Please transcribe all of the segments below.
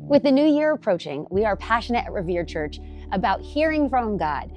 With the new year approaching, we are passionate at Revere Church about hearing from God.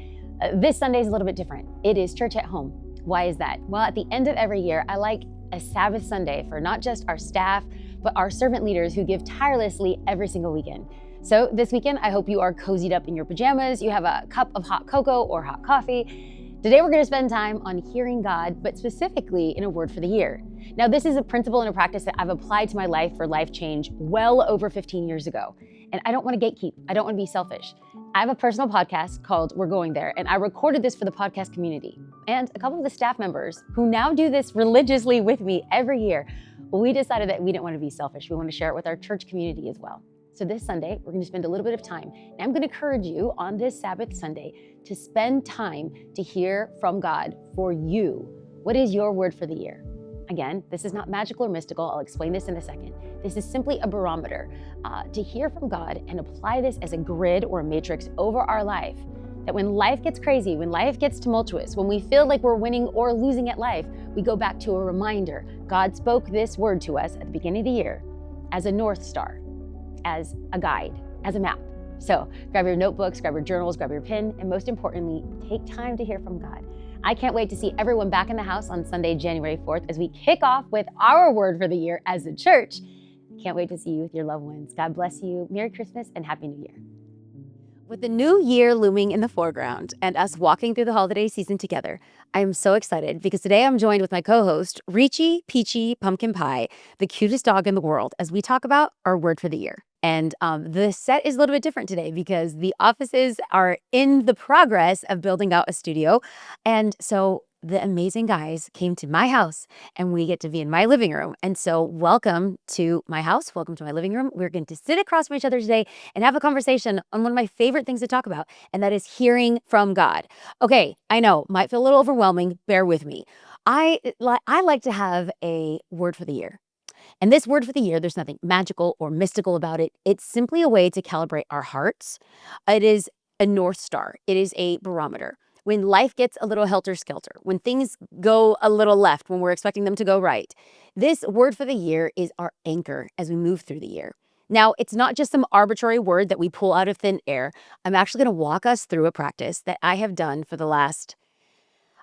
This Sunday is a little bit different. It is church at home. Why is that? Well, at the end of every year, I like a Sabbath Sunday for not just our staff, but our servant leaders who give tirelessly every single weekend. So this weekend, I hope you are cozied up in your pajamas, you have a cup of hot cocoa or hot coffee. Today, we're going to spend time on hearing God, but specifically in a word for the year. Now, this is a principle and a practice that I've applied to my life for life change well over 15 years ago. And I don't want to gatekeep. I don't want to be selfish. I have a personal podcast called We're Going There, and I recorded this for the podcast community. And a couple of the staff members who now do this religiously with me every year, we decided that we didn't want to be selfish. We want to share it with our church community as well. So this Sunday, we're going to spend a little bit of time. And I'm going to encourage you on this Sabbath Sunday to spend time to hear from God for you. What is your word for the year? Again, this is not magical or mystical. I'll explain this in a second. This is simply a barometer to hear from God and apply this as a grid or a matrix over our life. That when life gets crazy, when life gets tumultuous, when we feel like we're winning or losing at life, we go back to a reminder. God spoke this word to us at the beginning of the year as a North Star, as a guide, as a map. So grab your notebooks, grab your journals, grab your pen, and most importantly, take time to hear from God. I can't wait to see everyone back in the house on Sunday, January 4th, as we kick off with our word for the year as a church. Can't wait to see you with your loved ones. God bless you. Merry Christmas and Happy New Year. With the new year looming in the foreground and us walking through the holiday season together, I am so excited because today I'm joined with my co-host, Reachy Peachy Pumpkin Pie, the cutest dog in the world, as we talk about our word for the year. And the set is a little bit different today because the offices are in the progress of building out a studio. And so the amazing guys came to my house and we get to be in my living room. And so welcome to my house. Welcome to my living room. We're going to sit across from each other today and have a conversation on one of my favorite things to talk about, and that is hearing from God. Okay, I know, might feel a little overwhelming. Bear with me. I like to have a word for the year. And this word for the year, there's nothing magical or mystical about it. It's simply a way to calibrate our hearts. It is a North Star. It is a barometer. When life gets a little helter-skelter, when things go a little left, when we're expecting them to go right, this word for the year is our anchor as we move through the year. Now, it's not just some arbitrary word that we pull out of thin air. I'm actually going to walk us through a practice that I have done for the last,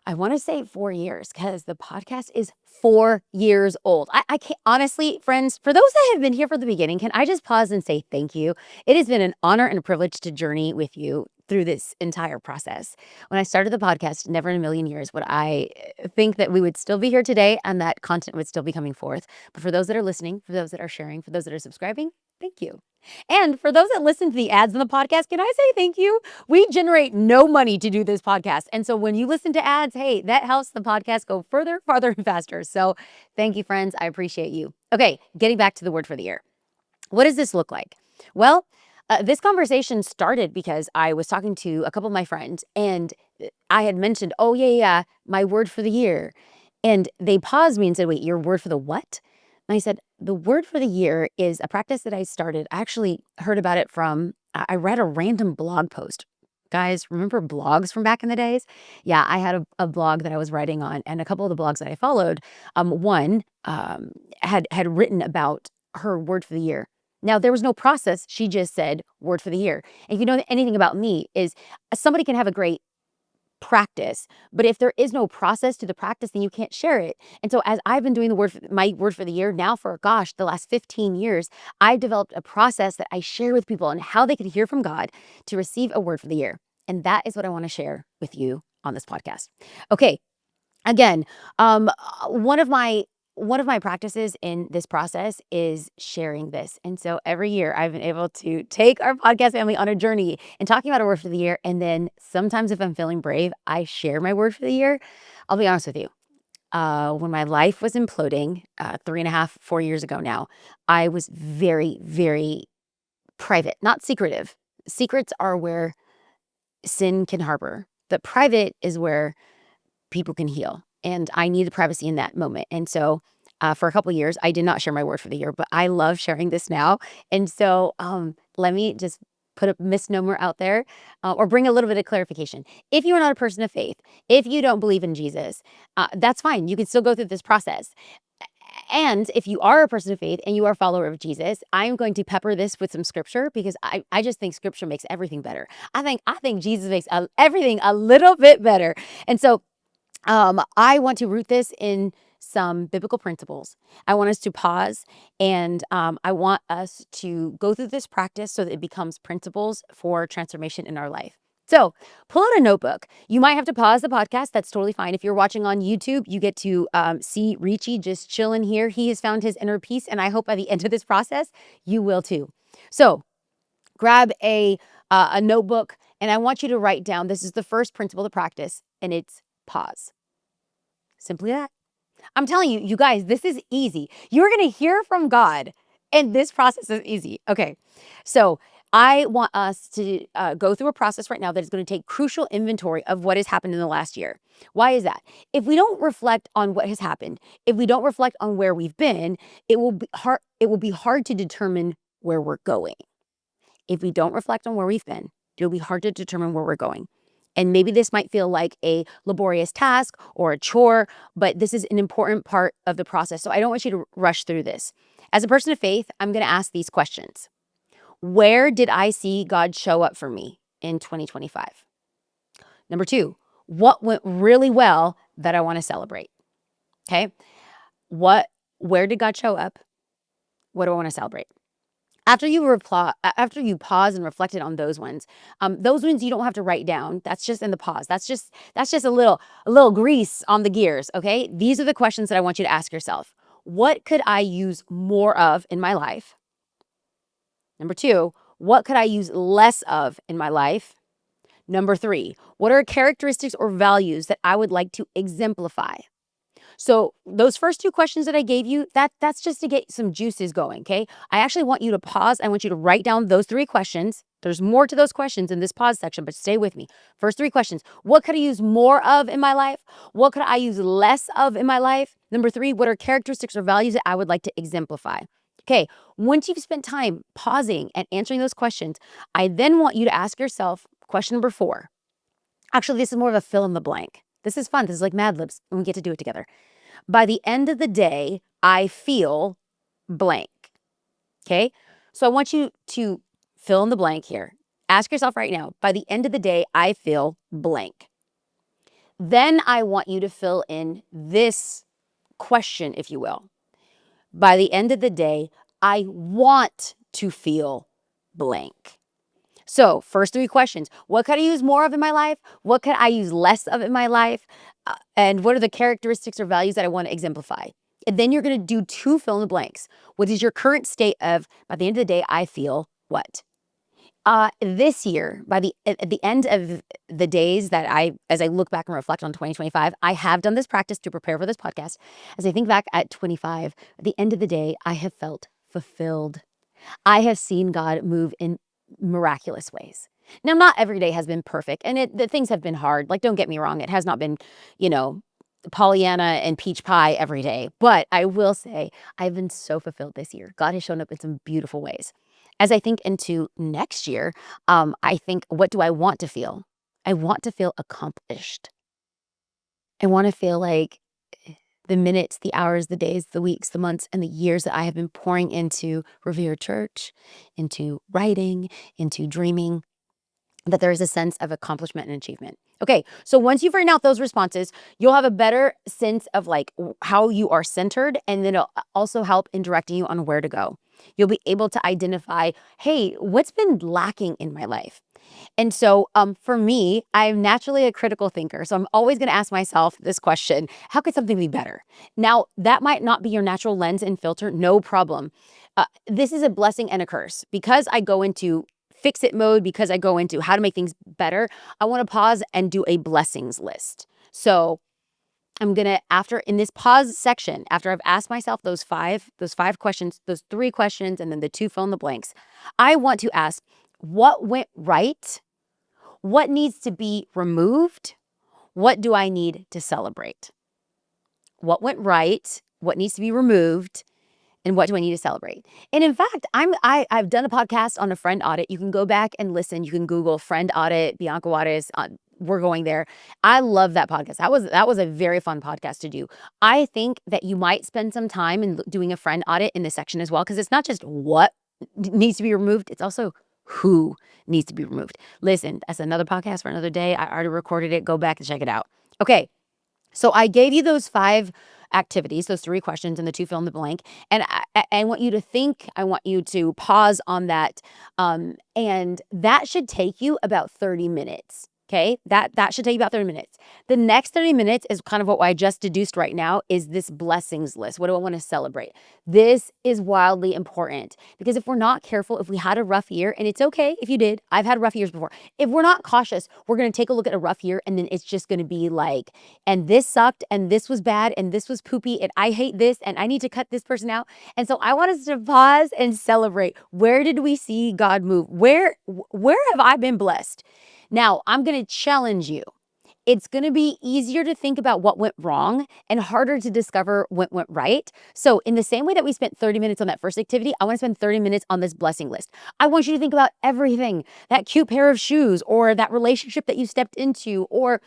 I want to say 4 years, because the podcast is 4 years old. I can't, honestly, friends, for those that have been here from the beginning, can I just pause and say thank you? It has been an honor and a privilege to journey with you through this entire process. When I started the podcast, never in a million years would I think that we would still be here today and that content would still be coming forth. But for those that are listening, for those that are sharing, for those that are subscribing, thank you. And for those that listen to the ads on the podcast, can I say thank you? We generate no money to do this podcast. And so when you listen to ads, hey, that helps the podcast go further, farther, and faster. So thank you, friends. I appreciate you. Okay, getting back to the word for the year. What does this look like? Well, this conversation started because I was talking to a couple of my friends and I had mentioned, oh, yeah, my word for the year. And they paused me and said, wait, your word for the what? And I said, the word for the year is a practice that I started. I actually heard about it from, I read a random blog post. Guys, remember blogs from back in the days? Yeah, I had a blog that I was writing on, and a couple of the blogs that I followed, one had written about her word for the year. Now, there was no process. She just said word for the year. And if you know anything about me, is somebody can have a great practice, but if there is no process to the practice, then you can't share it. And so as I've been doing my word for the year now for, the last 15 years, I've developed a process that I share with people on how they can hear from God to receive a word for the year. And that is what I want to share with you on this podcast. Okay. Again, one of my practices in this process is sharing this. And so every year I've been able to take our podcast family on a journey and talking about a word for the year. And then sometimes if I'm feeling brave, I share my word for the year. I'll be honest with you. When my life was imploding 3.5, 4 years ago now, I was very, very private, not secretive. Secrets are where sin can harbor. The private is where people can heal. And I needed privacy in that moment. And so for a couple of years, I did not share my word for the year, but I love sharing this now. And so let me just put a misnomer out there or bring a little bit of clarification. If you are not a person of faith, if you don't believe in Jesus, that's fine. You can still go through this process. And if you are a person of faith and you are a follower of Jesus, I'm going to pepper this with some scripture because I just think scripture makes everything better. I think Jesus makes everything a little bit better. And so I want to root this in some biblical principles. I want us to pause and I want us to go through this practice so that it becomes principles for transformation in our life. So pull out a notebook. You might have to pause the podcast. That's totally fine. If you're watching on YouTube, you get to see Richie just chilling here. He has found his inner peace, and I hope by the end of this process, you will too. So grab a notebook, and I want you to write down, this is the first principle to practice, and it's pause. Simply that. I'm telling you, you guys, this is easy. You're going to hear from God, and this process is easy. Okay, so I want us to go through a process right now that is going to take crucial inventory of what has happened in the last year. Why is that? If we don't reflect on what has happened, if we don't reflect on where we've been, it will be hard. It will be hard to determine where we're going. If we don't reflect on where we've been, it'll be hard to determine where we're going. And maybe this might feel like a laborious task or a chore, but this is an important part of the process. So I don't want you to rush through this. As a person of faith, I'm going to ask these questions. Where did I see God show up for me in 2025? Number 2, what went really well that I want to celebrate? Okay. Where did God show up? What do I want to celebrate? After you pause and reflected on those ones you don't have to write down. That's just in the pause. That's just a little grease on the gears. Okay. These are the questions that I want you to ask yourself. What could I use more of in my life? Number 2, what could I use less of in my life? Number 3, what are characteristics or values that I would like to exemplify? So those first 2 questions that I gave you, that's just to get some juices going, okay? I actually want you to pause. I want you to write down those 3 questions. There's more to those questions in this pause section, but stay with me. First 3 questions. What could I use more of in my life? What could I use less of in my life? Number 3, what are characteristics or values that I would like to exemplify? Okay, once you've spent time pausing and answering those questions, I then want you to ask yourself question number 4. Actually, this is more of a fill in the blank. This is fun. This is like Mad Libs, and we get to do it together. By the end of the day, I feel blank. Okay, so I want you to fill in the blank here. Ask yourself right now, by the end of the day, I feel blank. Then I want you to fill in this question, if you will. By the end of the day, I want to feel blank. So first 3 questions. What could I use more of in my life? What could I use less of in my life? And what are the characteristics or values that I want to exemplify? And then you're going to do 2 fill in the blanks. What is your current state of, by the end of the day, I feel what? This year, at the end of the days that as I look back and reflect on 2025, I have done this practice to prepare for this podcast. As I think back at 25, at the end of the day, I have felt fulfilled. I have seen God move in miraculous ways. Now, not every day has been perfect, and the things have been hard. Like, don't get me wrong, it has not been, Pollyanna and peach pie every day. But I will say, I've been so fulfilled this year. God has shown up in some beautiful ways. As I think into next year, I think, what do I want to feel? I want to feel accomplished. I want to feel like the minutes, the hours, the days, the weeks, the months, and the years that I have been pouring into Revere Church, into writing, into dreaming, that there is a sense of accomplishment and achievement. Okay, so once you've written out those responses, you'll have a better sense of like how you are centered, and then it'll also help in directing you on where to go. You'll be able to identify, hey, what's been lacking in my life? And so for me, I'm naturally a critical thinker. So I'm always going to ask myself this question: how could something be better? Now, that might not be your natural lens and filter, no problem. This is a blessing and a curse. Because I go into fix it mode, because I go into how to make things better, I want to pause and do a blessings list. So I'm going to, in this pause section, after I've asked myself those five questions, those 3 questions, and then the 2 fill in the blanks, I want to ask, what went right? What needs to be removed? What do I need to celebrate? What went right? What needs to be removed? And what do I need to celebrate? And in fact, I've done a podcast on a friend audit. You can go back and listen. You can Google friend audit, Bianca Juarez. we're going there. I love that podcast. That was a very fun podcast to do. I think that you might spend some time in doing a friend audit in this section as well, because it's not just what needs to be removed, it's also who needs to be removed. Listen, that's another podcast for another day. I already recorded it. Go back and check it out. Okay. So I gave you those 5 activities, those 3 questions and the 2 fill in the blank. And I want you to think, I want you to pause on that. And that should take you about 30 minutes. Okay, that should take you about 30 minutes. The next 30 minutes is kind of what I just deduced right now is this blessings list. What do I want to celebrate? This is wildly important because if we're not careful, if we had a rough year, and it's okay if you did, I've had rough years before. If we're not cautious, we're going to take a look at a rough year and then it's just going to be like, and this sucked and this was bad and this was poopy and I hate this and I need to cut this person out. And so I want us to pause and celebrate. Where did we see God move? Where have I been blessed? Now, I'm going to challenge you. It's going to be easier to think about what went wrong and harder to discover what went right. So in the same way that we spent 30 minutes on that first activity, I want to spend 30 minutes on this blessing list. I want you to think about everything, that cute pair of shoes or that relationship that you stepped into or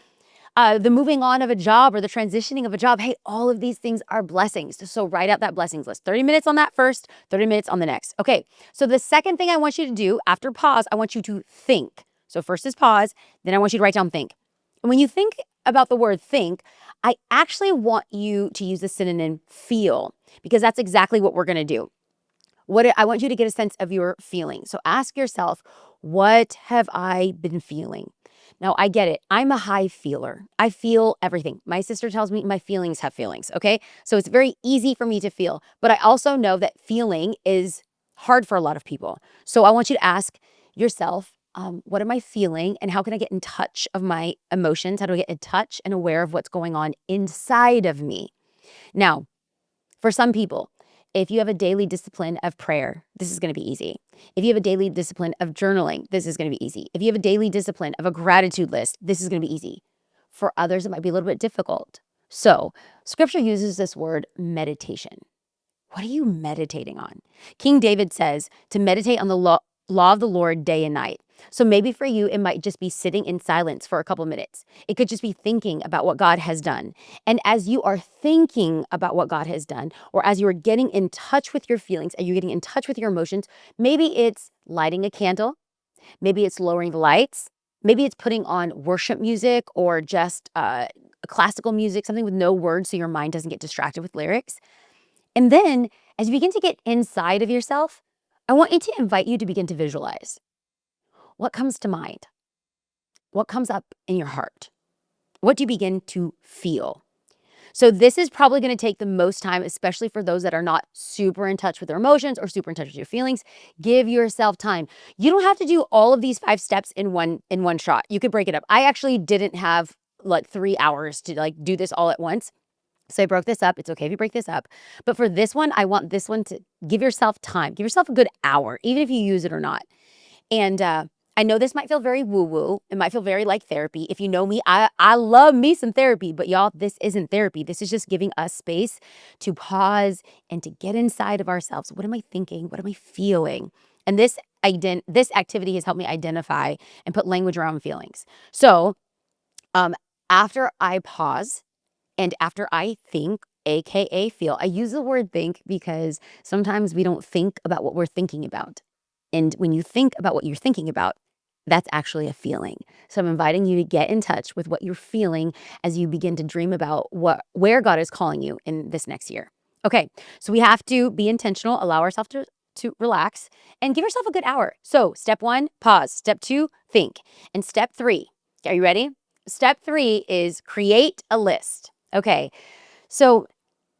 the moving on of a job or the transitioning of a job. Hey, all of these things are blessings. So write out that blessings list. 30 minutes on that first, 30 minutes on the next. Okay, so the second thing I want you to do after pause, I want you to think. So first is pause, then I want you to write down think. And when you think about the word think, I actually want you to use the synonym feel because that's exactly what we're going to do. I want you to get a sense of your feeling. So ask yourself, what have I been feeling? Now, I get it. I'm a high feeler. I feel everything. My sister tells me my feelings have feelings, okay? So it's very easy for me to feel. But I also know that feeling is hard for a lot of people. So I want you to ask yourself, what am I feeling and how can I get in touch of my emotions? How do I get in touch and aware of what's going on inside of me? Now, for some people, if you have a daily discipline of prayer, this is going to be easy. If you have a daily discipline of journaling, this is going to be easy. If you have a daily discipline of a gratitude list, this is going to be easy. For others, it might be a little bit difficult. So scripture uses this word meditation. What are you meditating on? King David says to meditate on the law of the Lord day and night. So maybe for you, it might just be sitting in silence for a couple minutes. It could just be thinking about what God has done. And as you are thinking about what God has done, or as you are getting in touch with your feelings and you're getting in touch with your emotions, maybe it's lighting a candle. Maybe it's lowering the lights. Maybe it's putting on worship music or just classical music, something with no words so your mind doesn't get distracted with lyrics. And then as you begin to get inside of yourself, I want you to invite you to begin to visualize. What comes to mind? What comes up in your heart? What do you begin to feel? So this is probably going to take the most time, especially for those that are not super in touch with their emotions or super in touch with your feelings. Give yourself time. You don't have to do all of these 5 steps in one shot. You could break it up. I actually didn't have like 3 hours to do this all at once. So I broke this up. It's okay if you break this up. But for this one, I want this one to give yourself time. Give yourself a good hour, even if you use it or not. And I know this might feel very woo-woo. It might feel very like therapy. If you know me, I love me some therapy. But y'all, this isn't therapy. This is just giving us space to pause and to get inside of ourselves. What am I thinking? What am I feeling? And this activity has helped me identify and put language around feelings. So after I pause, and after I think, AKA feel, I use the word think because sometimes we don't think about what we're thinking about. And when you think about what you're thinking about, that's actually a feeling. So I'm inviting you to get in touch with what you're feeling as you begin to dream about where God is calling you in this next year. Okay, so we have to be intentional, allow ourselves to relax, and give yourself a good hour. So step 1, pause. Step 2, think. And step 3, are you ready? Step 3 is create a list. Okay, so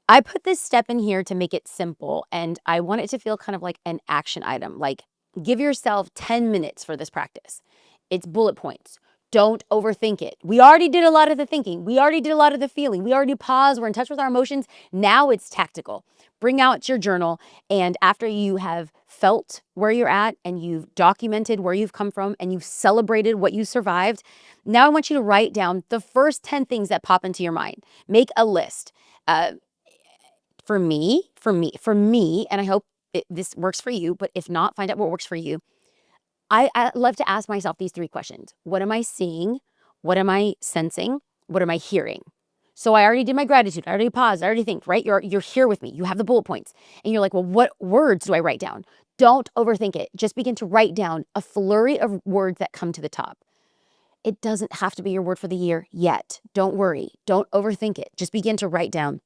I put this step in here to make it simple, and I want it to feel kind of like an action item. Like, give yourself 10 minutes for this practice. It's bullet points. Don't overthink it. We already did a lot of the thinking. We already did a lot of the feeling. We already paused. We're in touch with our emotions. Now it's tactical. Bring out your journal, and after you have felt where you're at and you've documented where you've come from and you've celebrated what you survived, now I want you to write down the first 10 things that pop into your mind. Make a list. For me, and I hope this works for you, but if not, find out what works for you. I love to ask myself these 3 questions. What am I seeing? What am I sensing? What am I hearing? So I already did my gratitude. I already paused. I already think, right? You're here with me. You have the bullet points. And you're like, well, what words do I write down? Don't overthink it. Just begin to write down a flurry of words that come to the top. It doesn't have to be your word for the year yet. Don't worry. Don't overthink it. Just begin to write down.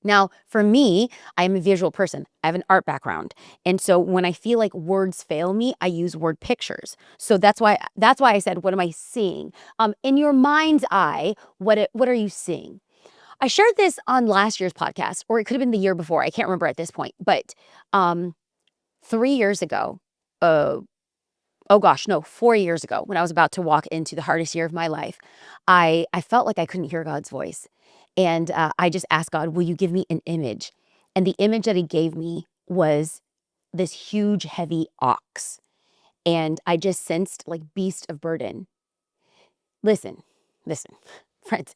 Now, for me, I am a visual person. I have an art background. And so when I feel like words fail me, I use word pictures. So that's why I said, what am I seeing? In your mind's eye, what are you seeing? I shared this on last year's podcast, or it could have been the year before. I can't remember at this point. But 3 years ago, 4 years ago, when I was about to walk into the hardest year of my life, I felt like I couldn't hear God's voice. And I just asked God, will you give me an image? And the image that he gave me was this huge, heavy ox. And I just sensed like beast of burden. Listen, friends,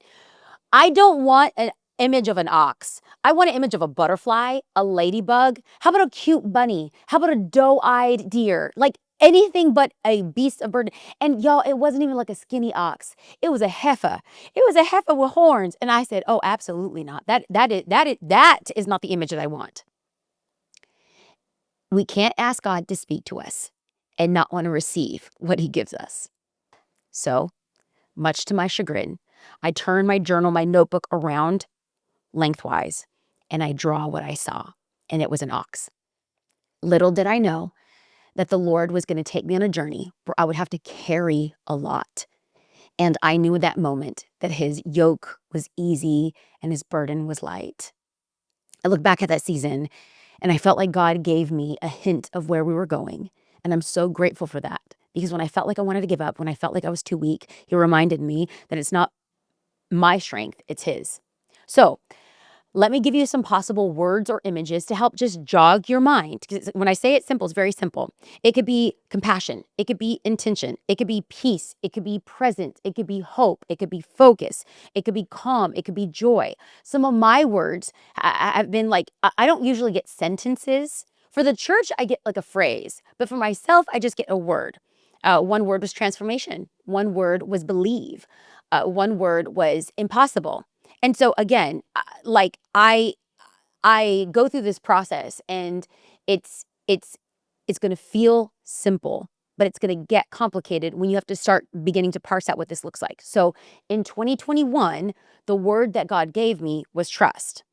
I don't want an image of an ox. I want an image of a butterfly, a ladybug. How about a cute bunny? How about a doe-eyed deer? Like anything but a beast of burden. And y'all, it wasn't even like a skinny ox. It was a heifer. It was a heifer with horns. And I said, oh, absolutely not. That is not the image that I want. We can't ask God to speak to us and not want to receive what he gives us. So, much to my chagrin, I turn my journal, my notebook around lengthwise, and I draw what I saw, and it was an ox. Little did I know that the Lord was going to take me on a journey where I would have to carry a lot. And I knew at that moment that his yoke was easy and his burden was light. I look back at that season and I felt like God gave me a hint of where we were going. And I'm so grateful for that, because when I felt like I wanted to give up, when I felt like I was too weak, he reminded me that it's not my strength, it's his. So let me give you some possible words or images to help just jog your mind. Because when I say it's simple, it's very simple. It could be compassion. It could be intention. It could be peace. It could be presence. It could be hope. It could be focus. It could be calm. It could be joy. Some of my words have been like, I don't usually get sentences. For the church, I get like a phrase. But for myself, I just get a word. One word was transformation. One word was believe. One word was impossible. And so again, like I go through this process, and it's going to feel simple, but it's going to get complicated when you have to start beginning to parse out what this looks like. So in 2021, the word that God gave me was trust.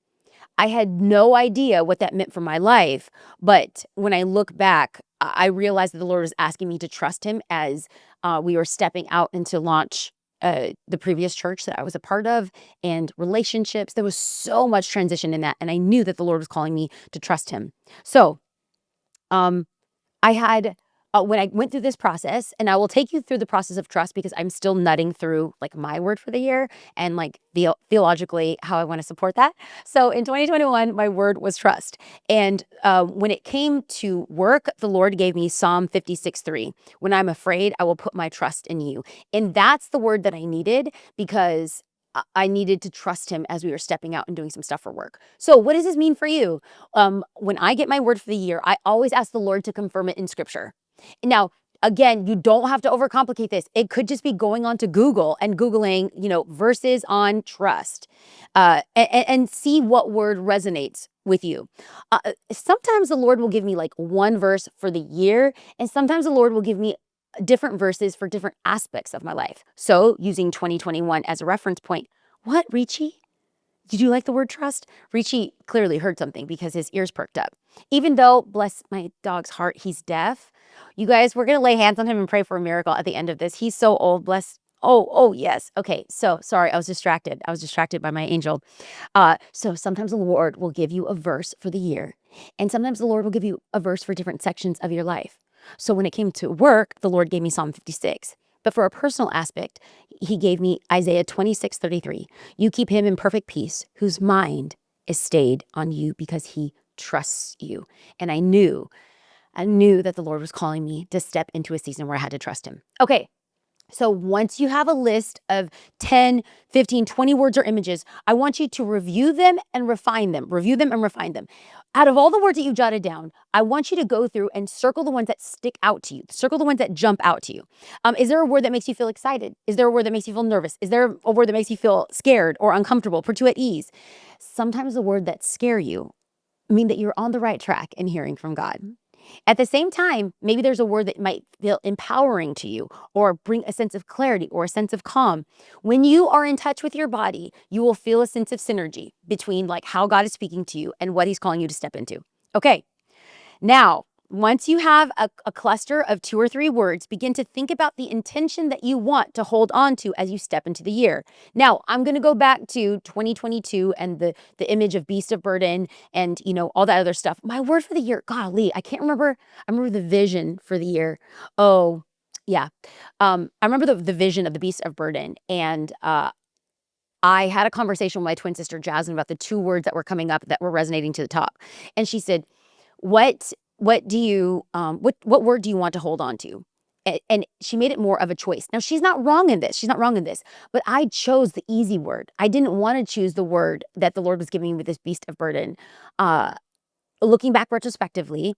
I had no idea what that meant for my life, but when I look back, I realized that the Lord was asking me to trust him as we were stepping out into launch the previous church that I was a part of, and relationships. There was so much transition in that. And I knew that the Lord was calling me to trust him. So I had, when I went through this process, and I will take you through the process of trust because I'm still nutting through like my word for the year and like theologically how I want to support that. So in 2021, my word was trust. And when it came to work, the Lord gave me Psalm 56:3. When I'm afraid, I will put my trust in you. And that's the word that I needed, because I needed to trust him as we were stepping out and doing some stuff for work. So what does this mean for you? When I get my word for the year, I always ask the Lord to confirm it in scripture. Now, again, you don't have to overcomplicate this. It could just be going on to Google and Googling, verses on trust, and see what word resonates with you. Sometimes the Lord will give me like one verse for the year, and sometimes the Lord will give me different verses for different aspects of my life. So using 2021 as a reference point, what, Richie? Did you like the word trust? Richie clearly heard something because his ears perked up. Even though, bless my dog's heart, he's deaf. You guys, we're going to lay hands on him and pray for a miracle at the end of this. He's so old, bless. Oh, yes. Okay, so sorry, I was distracted. I was distracted by my angel. So sometimes the Lord will give you a verse for the year, and sometimes the Lord will give you a verse for different sections of your life. So when it came to work, the Lord gave me Psalm 56. But for a personal aspect, he gave me Isaiah 26:33. You keep him in perfect peace, whose mind is stayed on you because he trusts you. And I knew that the Lord was calling me to step into a season where I had to trust him. Okay. So once you have a list of 10, 15, 20 words or images, I want you to review them and refine them. Review them and refine them. Out of all the words that you jotted down, I want you to go through and circle the ones that stick out to you. Circle the ones that jump out to you. Is there a word that makes you feel excited? Is there a word that makes you feel nervous? Is there a word that makes you feel scared or uncomfortable, put you at ease? Sometimes the words that scare you mean that you're on the right track in hearing from God. At the same time, maybe there's a word that might feel empowering to you or bring a sense of clarity or a sense of calm. When you are in touch with your body, you will feel a sense of synergy between like how God is speaking to you and what he's calling you to step into. Okay, now, once you have a cluster of 2 or 3 words, begin to think about the intention that you want to hold on to as you step into the year. Now, I'm going to go back to 2022 and the image of beast of burden and, all that other stuff. My word for the year, golly, I can't remember. I remember the vision for the year. Oh, yeah. I remember the vision of the beast of burden. And I had a conversation with my twin sister, Jasmine, about the 2 words that were coming up that were resonating to the top. And she said, what do you what word do you want to hold on to? And she made it more of a choice. Now she's not wrong in this. She's not wrong in this. But I chose the easy word. I didn't want to choose the word that the Lord was giving me with this beast of burden. Looking back retrospectively,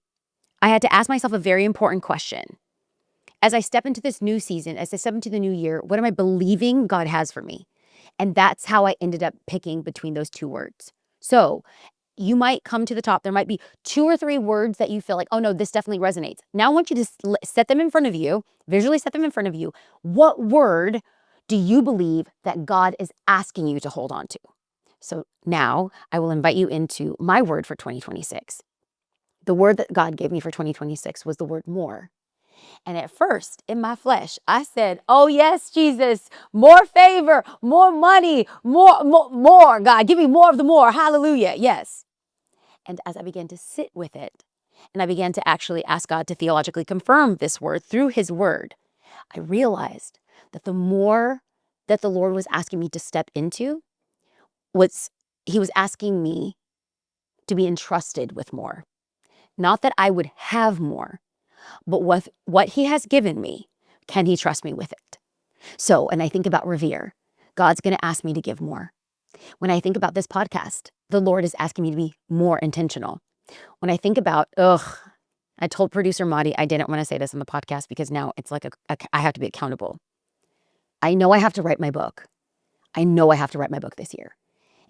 I had to ask myself a very important question. As I step into this new season, as I step into the new year, what am I believing God has for me? And that's how I ended up picking between those 2 words. So you might come to the top. There might be 2 or 3 words that you feel like, oh no, this definitely resonates. Now I want you to set them in front of you, visually set them in front of you. What word do you believe that God is asking you to hold on to? So now I will invite you into my word for 2026. The word that God gave me for 2026 was the word more. And at first, in my flesh, I said, oh yes, Jesus, more favor, more money, more, God, give me more of the more. Hallelujah. Yes. And as I began to sit with it, and I began to actually ask God to theologically confirm this word through his word, I realized that the more that the Lord was asking me to step into was he was asking me to be entrusted with more. Not that I would have more, but with what he has given me, can he trust me with it? So, and I think about Revere, God's going to ask me to give more. When I think about this podcast, the Lord is asking me to be more intentional. When I think about, I told producer Madi I didn't want to say this on the podcast because now it's like I have to be accountable. I know I have to write my book. I know I have to write my book this year.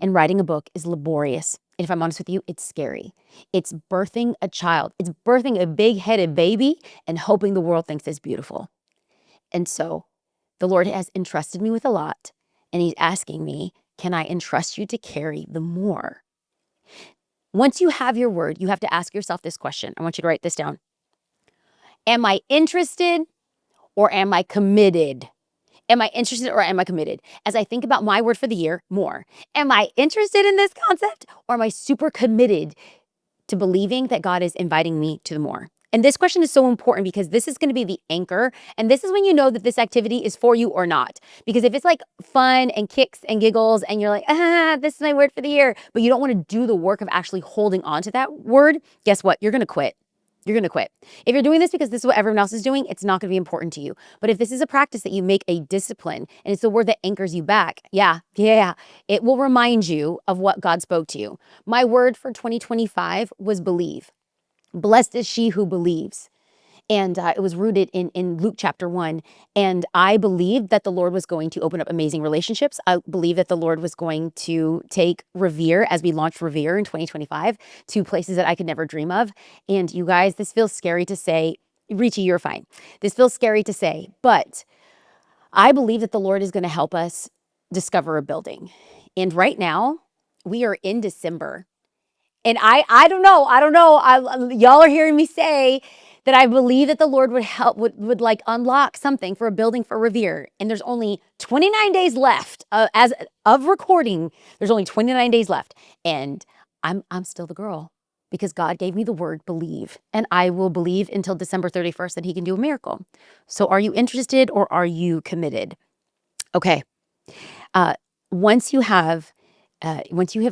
And writing a book is laborious. And if I'm honest with you, it's scary. It's birthing a child. It's birthing a big-headed baby and hoping the world thinks it's beautiful. And so the Lord has entrusted me with a lot, and he's asking me, can I entrust you to carry the more? Once you have your word, you have to ask yourself this question. I want you to write this down. Am I interested or am I committed? Am I interested or am I committed? As I think about my word for the year, more. Am I interested in this concept or am I super committed to believing that God is inviting me to the more? And this question is so important because this is going to be the anchor. And this is when you know that this activity is for you or not. Because if it's like fun and kicks and giggles and you're like, this is my word for the year, but you don't want to do the work of actually holding on to that word, guess what? You're going to quit. You're going to quit. If you're doing this because this is what everyone else is doing, it's not going to be important to you. But if this is a practice that you make a discipline and it's the word that anchors you back, it will remind you of what God spoke to you. My word for 2025 was believe. Blessed is she who believes. And it was rooted in Luke chapter 1. And I believed that the Lord was going to open up amazing relationships. I believe that the Lord was going to take Revere, as we launched Revere in 2025, to places that I could never dream of. And you guys, this feels scary to say. Richie, you're fine. This feels scary to say, but I believe that the Lord is going to help us discover a building. And right now, we are in December. And I don't know. Y'all are hearing me say that I believe that the Lord would help, would like unlock something for a building for Revere. And there's only 29 days left as of recording. There's only 29 days left. And I'm still the girl because God gave me the word believe. And I will believe until December 31st that he can do a miracle. So are you interested or are you committed? Okay. Once you have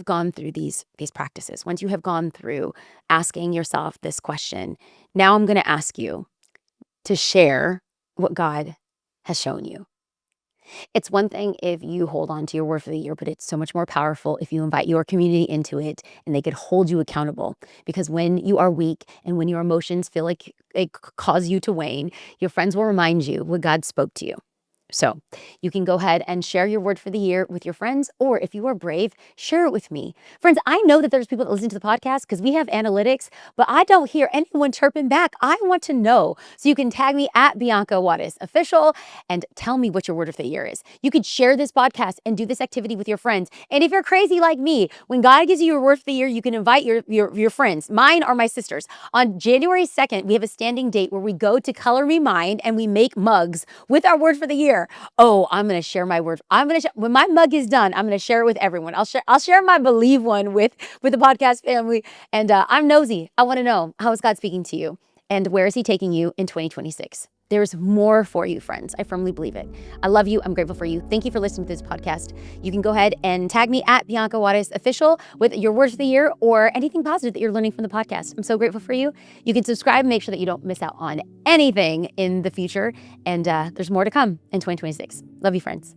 gone through these practices, once you have gone through asking yourself this question, now I'm going to ask you to share what God has shown you. It's one thing if you hold on to your word for the year, but it's so much more powerful if you invite your community into it and they could hold you accountable. Because when you are weak and when your emotions feel like they cause you to wane, your friends will remind you what God spoke to you. So you can go ahead and share your word for the year with your friends, or if you are brave, share it with me. Friends, I know that there's people that listen to the podcast because we have analytics, but I don't hear anyone chirping back. I want to know. So you can tag me at Bianca Juarez official and tell me what your word of the year is. You could share this podcast and do this activity with your friends. And if you're crazy like me, when God gives you your word of the year, you can invite your friends. Mine are my sisters. On January 2nd, we have a standing date where we go to Color Me Mine and we make mugs with our word for the year. Oh, I'm going to share my word. When my mug is done, I'm going to share it with everyone. I'll share my believe one with the podcast family. And I'm nosy. I want to know, how is God speaking to you? And where is he taking you in 2026? There's more for you, friends. I firmly believe it. I love you. I'm grateful for you. Thank you for listening to this podcast. You can go ahead and tag me at Bianca Juarez official with your words of the year or anything positive that you're learning from the podcast. I'm so grateful for you. You can subscribe and make sure that you don't miss out on anything in the future. And there's more to come in 2026. Love you, friends.